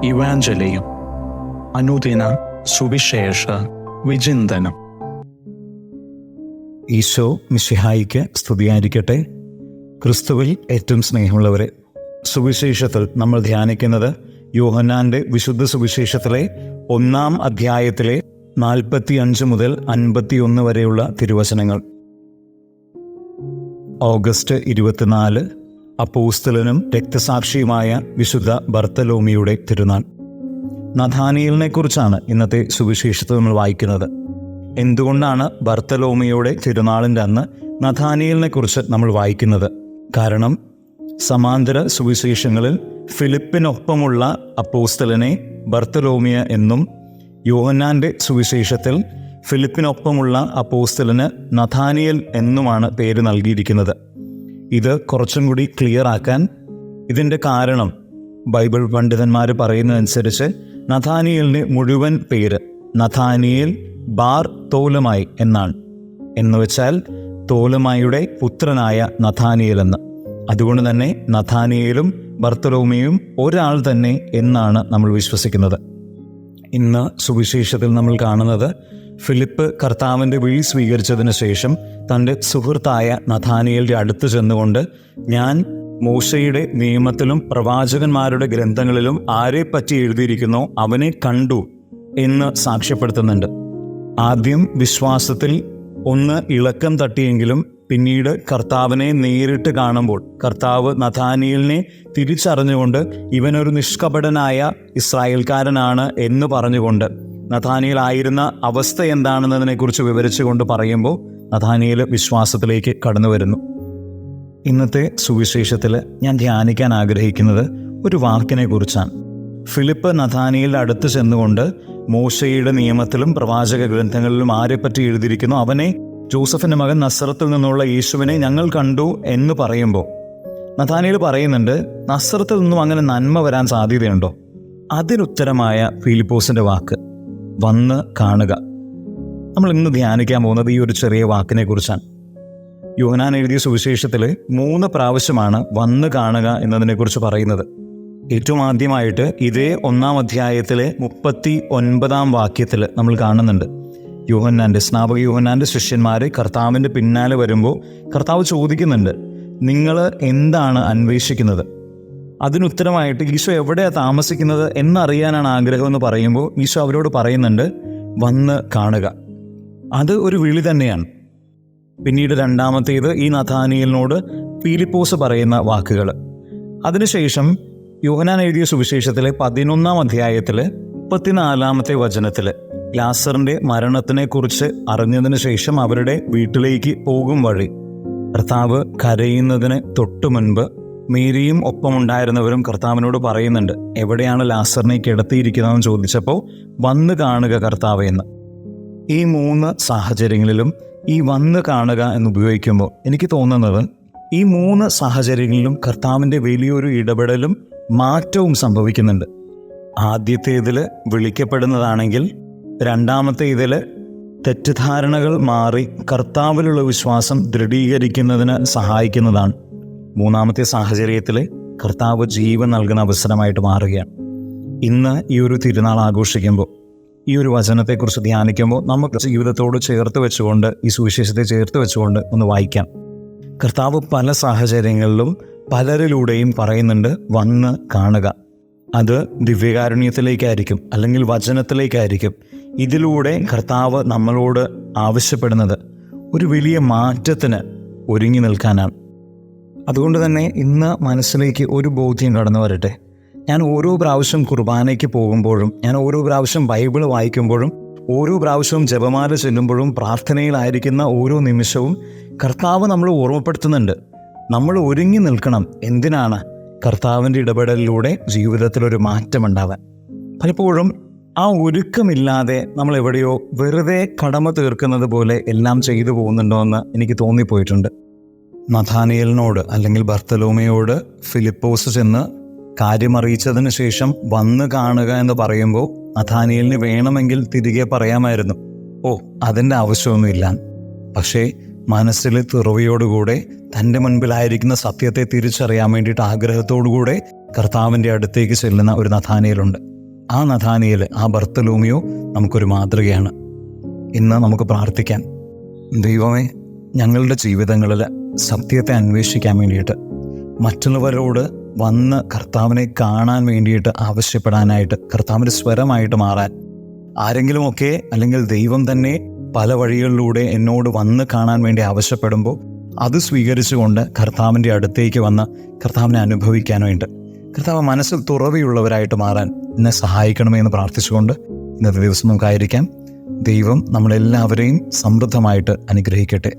ഇവാഞ്ചലിയും അനുദിന സുവിശേഷ വിചിന്തനം. ഈശോ മിശിഹായിക്ക് സ്തുതിയായിരിക്കട്ടെ. ക്രിസ്തുവിൽ ഏറ്റവും സ്നേഹമുള്ളവരെ, സുവിശേഷത്തിൽ നമ്മൾ ധ്യാനിക്കുന്നത് യോഹന്നാൻ്റെ വിശുദ്ധ സുവിശേഷത്തിലെ 1-ാം അധ്യായത്തിലെ 45 മുതൽ 51 വരെയുള്ള തിരുവചനങ്ങൾ. ഓഗസ്റ്റ് 24 അപ്പോസ്തലനും രക്തസാക്ഷിയുമായ വിശുദ്ധ ബർത്തലോമിയുടെ തിരുനാൾ. നഥാനിയേലിനെ കുറിച്ചാണ് ഇന്നത്തെ സുവിശേഷത്തിൽ നമ്മൾ വായിക്കുന്നത്. എന്തുകൊണ്ടാണ് ബർത്തലോമിയുടെ തിരുനാളിൻ്റെ അന്ന് നഥാനിയേലിനെ കുറിച്ച് നമ്മൾ വായിക്കുന്നത്? കാരണം സമാന്തര സുവിശേഷങ്ങളിൽ ഫിലിപ്പിനൊപ്പമുള്ള അപ്പോസ്തലനെ ബർത്തലോമിയ എന്നും, യോഹന്നാൻ്റെ സുവിശേഷത്തിൽ ഫിലിപ്പിനൊപ്പമുള്ള അപ്പോസ്തലന് നഥാനിയേൽ എന്നുമാണ് പേര് നൽകിയിരിക്കുന്നത്. ഇത് കുറച്ചും കൂടി ക്ലിയർ ആക്കാൻ ഇതിൻ്റെ കാരണം ബൈബിൾ പണ്ഡിതന്മാർ പറയുന്നതനുസരിച്ച് നഥാനിയേലിൻ്റെ മുഴുവൻ പേര് നഥാനിയേൽ ബാർ തോലമായി എന്നാണ്. എന്നുവെച്ചാൽ തോലമായുടെ പുത്രനായ നഥാനിയേൽ എന്ന്. അതുകൊണ്ട് തന്നെ നഥാനിയേലും ബർത്തലോമിയും ഒരാൾ തന്നെ എന്നാണ് നമ്മൾ വിശ്വസിക്കുന്നത്. ഇന്ന് സുവിശേഷത്തിൽ നമ്മൾ കാണുന്നത് ഫിലിപ്പ് കർത്താവിൻ്റെ വിളി സ്വീകരിച്ചതിന് ശേഷം തൻ്റെ സുഹൃത്തായ നഥാനിയേലിൻ്റെ അടുത്ത് ചെന്നുകൊണ്ട്, ഞാൻ മോശയുടെ നിയമത്തിലും പ്രവാചകന്മാരുടെ ഗ്രന്ഥങ്ങളിലും ആരെപ്പറ്റി എഴുതിയിരിക്കുന്നോ അവനെ കണ്ടു എന്ന് സാക്ഷ്യപ്പെടുത്തുന്നുണ്ട്. ആദ്യം വിശ്വാസത്തിൽ ഒന്ന് ഇളക്കം തട്ടിയെങ്കിലും പിന്നീട് കർത്താവിനെ നേരിട്ട് കാണുമ്പോൾ കർത്താവ് നഥാനിയേലിനെ തിരിച്ചറിഞ്ഞുകൊണ്ട് ഇവനൊരു നിഷ്കപടനായ ഇസ്രായേൽക്കാരനാണ് എന്ന് പറഞ്ഞുകൊണ്ട് നഥാനിയേൽ ആയിരുന്ന അവസ്ഥ എന്താണെന്നതിനെക്കുറിച്ച് വിവരിച്ചുകൊണ്ട് പറയുമ്പോൾ നഥാനിയേൽ വിശ്വാസത്തിലേക്ക് കടന്നു വരുന്നു. ഇന്നത്തെ സുവിശേഷത്തിൽ ഞാൻ ധ്യാനിക്കാൻ ആഗ്രഹിക്കുന്നത് ഒരു വാക്കിനെ കുറിച്ചാണ്. ഫിലിപ്പ് നഥാനിയേലിൻ്റെ അടുത്ത് ചെന്നുകൊണ്ട് മോശയുടെ നിയമത്തിലും പ്രവാചക ഗ്രന്ഥങ്ങളിലും ആരെപ്പറ്റി എഴുതിയിരിക്കുന്നു അവനെ, ജോസഫിൻ്റെ മകൻ നസ്രത്തിൽ നിന്നുള്ള യേശുവിനെ ഞങ്ങൾ കണ്ടു എന്ന് പറയുമ്പോൾ നഥാനിയേൽ പറയുന്നുണ്ട്, നസ്രത്തിൽ നിന്നും അങ്ങനെ നന്മ വരാൻ സാധ്യതയുണ്ടോ? അതിനുത്തരമായ ഫിലിപ്പോസിൻ്റെ വാക്ക് വന്ന് കാണുക. നമ്മൾ ഇന്ന് ധ്യാനിക്കാൻ പോകുന്നത് ഈ ഒരു ചെറിയ വാക്കിനെ കുറിച്ചാണ്. യോഹന്നാൻ എഴുതിയ സുവിശേഷത്തിൽ 3 പ്രാവശ്യമാണ് വന്ന് കാണുക എന്നതിനെക്കുറിച്ച് പറയുന്നത്. ഏറ്റവും ആദ്യമായിട്ട് ഇതേ 1-ാം അധ്യായത്തിലെ 39-ാം വാക്യത്തിൽ നമ്മൾ കാണുന്നുണ്ട്. സ്നാപക യോഹന്നാൻ്റെ ശിഷ്യന്മാർ കർത്താവിൻ്റെ പിന്നാലെ വരുമ്പോൾ കർത്താവ് ചോദിക്കുന്നുണ്ട്, നിങ്ങൾ എന്താണ് അന്വേഷിക്കുന്നത്? അതിനുത്തരമായിട്ട് ഈശോ എവിടെയാണ് താമസിക്കുന്നത് എന്നറിയാനാണ് ആഗ്രഹമെന്ന് പറയുമ്പോൾ ഈശോ അവരോട് പറയുന്നുണ്ട്, വന്ന് കാണുക. അത് ഒരു വിളി തന്നെയാണ്. പിന്നീട് രണ്ടാമത്തേത് ഈ നഥാനിയേലിനോട് ഫിലിപ്പോസ് പറയുന്ന വാക്കുകൾ. അതിനുശേഷം യോഹന്നാൻ എഴുതിയ സുവിശേഷത്തിലെ 11-ാം അധ്യായത്തിൽ 34-ാമത്തെ വചനത്തിൽ ലാസറിൻ്റെ മരണത്തിനെ കുറിച്ച് അറിഞ്ഞതിന് ശേഷം അവരുടെ വീട്ടിലേക്ക് പോകും വഴി കർത്താവ് കരയുന്നതിന് തൊട്ടു മുൻപ് മേരിയും ഒപ്പമുണ്ടായിരുന്നവരും കർത്താവിനോട് പറയുന്നുണ്ട്, എവിടെയാണ് ലാസറിനെ കിടത്തിയിരിക്കുന്നതെന്ന് ചോദിച്ചപ്പോൾ വന്ന് കാണുക കർത്താവേ എന്ന്. ഈ 3 സാഹചര്യങ്ങളിലും ഈ വന്ന് കാണുക എന്ന് ഉപയോഗിക്കുമ്പോൾ എനിക്ക് തോന്നുന്നത് ഈ 3 സാഹചര്യങ്ങളിലും കർത്താവിൻ്റെ വലിയൊരു ഇടപെടലും മാറ്റവും സംഭവിക്കുന്നുണ്ട്. ആദ്യത്തേതിൽ വിളിക്കപ്പെടുന്നതാണെങ്കിൽ രണ്ടാമത്തെ ഇതിൽ തെറ്റിദ്ധാരണകൾ മാറി കർത്താവിലുള്ള വിശ്വാസം ദൃഢീകരിക്കുന്നതിന് സഹായിക്കുന്നതാണ്. 3-ാമത്തെ സാഹചര്യത്തിൽ കർത്താവ് ജീവൻ നൽകുന്ന അവസരമായിട്ട് മാറുകയാണ്. ഇന്ന് ഈ ഒരു തിരുനാൾ ആഘോഷിക്കുമ്പോൾ ഈ ഒരു വചനത്തെക്കുറിച്ച് ധ്യാനിക്കുമ്പോൾ നമുക്ക് ജീവിതത്തോട് ചേർത്ത് വെച്ചുകൊണ്ട്, ഈ സുവിശേഷത്തെ ചേർത്ത് വെച്ചുകൊണ്ട് ഒന്ന് വായിക്കാം. കർത്താവ് പല സാഹചര്യങ്ങളിലും പലരിലൂടെയും പറയുന്നുണ്ട് വന്ന് കാണുക. അത് ദിവ്യകാരുണ്യത്തിലേക്കായിരിക്കും, അല്ലെങ്കിൽ വചനത്തിലേക്കായിരിക്കും. ഇതിലൂടെ കർത്താവ് നമ്മളോട് ആവശ്യപ്പെടുന്നത് ഒരു വലിയ മാറ്റത്തിന് ഒരുങ്ങി നിൽക്കാനാണ്. അതുകൊണ്ട് തന്നെ ഇന്ന് മനസ്സിലേക്ക് ഒരു ബോധ്യം കടന്നു വരട്ടെ. ഞാൻ ഓരോ പ്രാവശ്യം കുർബാനയ്ക്ക് പോകുമ്പോഴും, ഞാൻ ഓരോ പ്രാവശ്യം ബൈബിൾ വായിക്കുമ്പോഴും, ഓരോ പ്രാവശ്യവും ജപമാല ചൊല്ലുമ്പോഴും, പ്രാർത്ഥനയിലായിരിക്കുന്ന ഓരോ നിമിഷവും കർത്താവ് നമ്മൾ ഓർമ്മപ്പെടുത്തുന്നുണ്ട്, നമ്മൾ ഒരുങ്ങി നിൽക്കണം. എന്തിനാണ്? കർത്താവിൻ്റെ ഇടപെടലിലൂടെ ജീവിതത്തിലൊരു മാറ്റമുണ്ടാവാൻ. പലപ്പോഴും ആ ഒരുക്കമില്ലാതെ നമ്മൾ എവിടെയോ വെറുതെ കടമ തീർക്കുന്നത് പോലെ എല്ലാം ചെയ്തു പോകുന്നുണ്ടോ എന്ന് എനിക്ക് തോന്നിപ്പോയിട്ടുണ്ട്. നഥാനിയേലിനോട് അല്ലെങ്കിൽ ബർത്തലോമയോട് ഫിലിപ്പോസ് ചെന്ന് കാര്യമറിയിച്ചതിന് ശേഷം വന്ന് കാണുക എന്ന് പറയുമ്പോൾ നഥാനിയേലിന് വേണമെങ്കിൽ തിരികെ പറയാമായിരുന്നു, ഓ അതിൻ്റെ ആവശ്യമൊന്നുമില്ല. പക്ഷേ മനസ്സിൽ തുറവിയോടുകൂടെ തൻ്റെ മുൻപിലായിരിക്കുന്ന സത്യത്തെ തിരിച്ചറിയാൻ വേണ്ടിയിട്ട് ആഗ്രഹത്തോടുകൂടെ കർത്താവിൻ്റെ അടുത്തേക്ക് ചെല്ലുന്ന ഒരു നഥാനിയേലുണ്ട്. ആ നഥാനിയേൽ, ആ ബർത്തലോമിയോ നമുക്കൊരു മാതൃകയാണ്. ഇന്ന് നമുക്ക് പ്രാർത്ഥിക്കാം, ദൈവമേ, ഞങ്ങളുടെ ജീവിതങ്ങളിൽ സത്യത്തെ അന്വേഷിക്കാൻ വേണ്ടിയിട്ട്, മറ്റുള്ളവരോട് വന്ന് കർത്താവിനെ കാണാൻ വേണ്ടിയിട്ട് ആവശ്യപ്പെടാനായിട്ട്, കർത്താവിൻ്റെ സ്വരമായിട്ട് മാറാൻ, ആരെങ്കിലുമൊക്കെ അല്ലെങ്കിൽ ദൈവം തന്നെ പല വഴികളിലൂടെ എന്നോട് വന്ന് കാണാൻ വേണ്ടി ആവശ്യപ്പെടുമ്പോൾ അത് സ്വീകരിച്ചുകൊണ്ട് കർത്താവിൻ്റെ അടുത്തേക്ക് വന്ന് കർത്താവിനെ അനുഭവിക്കാനായിട്ട്, കർത്താവ് മനസ്സിൽ തുറവിയുള്ളവരായിട്ട് മാറാൻ എന്നെ സഹായിക്കണമേ എന്ന് പ്രാർത്ഥിച്ചുകൊണ്ട് ഇന്നത്തെ ദിവസം നമുക്കായിരിക്കാം. ദൈവം നമ്മളെല്ലാവരെയും സമൃദ്ധമായിട്ട് അനുഗ്രഹിക്കട്ടെ.